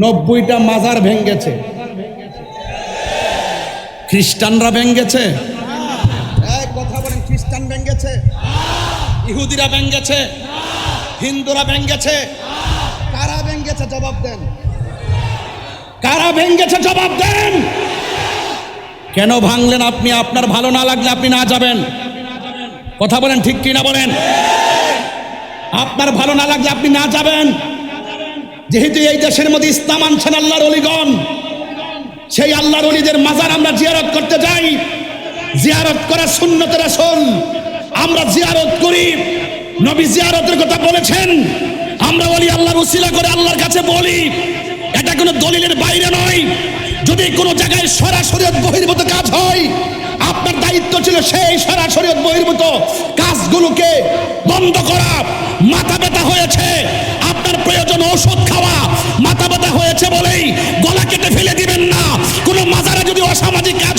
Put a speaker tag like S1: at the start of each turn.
S1: 90টা মাজার ভেঙ্গেছে। খ্রিস্টানরা ভেঙ্গেছে? কথা বলেন, খ্রিস্টান ভেঙ্গেছে? ইহুদিরা ভেঙ্গেছে? হিন্দুরা ভেঙ্গেছে? কারা ভেঙ্গেছে জবাব দেন? কারা ভেঙ্গেছে জবাব দেন? কেন ভাঙলেন আপনি? আপনার ভালো না লাগলে আপনি না যাবেন। কথা বলেন, ঠিক কি না বলেন? আপনার ভালো না লাগলে আপনি না যাবেন। যেহেতু এই দেশের মধ্যে ইসলাম আনছেন আল্লাহর ওলিগণ, সেই আল্লাহর ওলিদের মাজার আমরা জিয়ারত করতে যাই। জিয়ারত করা সুন্নতে রাসূল, আমরা জিয়ারত করি। নবী জিয়ারতের কথা বলেছেন, আমরা ওলি আল্লাহর উসিলা করে আল্লাহর কাছে বলি। এটা কোনো দলিলের বাইরে নয়। যদি কোনো জায়গায় সরাসরি বহির্ভূত কাজ হয়, আপনার দায়িত্ব ছিল সেই সরাসরি বহির্ভূত কাজগুলোকে বন্ধ করা। মাথা ব্যথা হয়েছে, আপনার প্রয়োজন ওষুধ খাওয়া। মাথা ব্যথা হয়েছে বলেই গলা কেটে ফেলে দিবেন না। কোনো মাজারে যদি অসামাজিক কাজ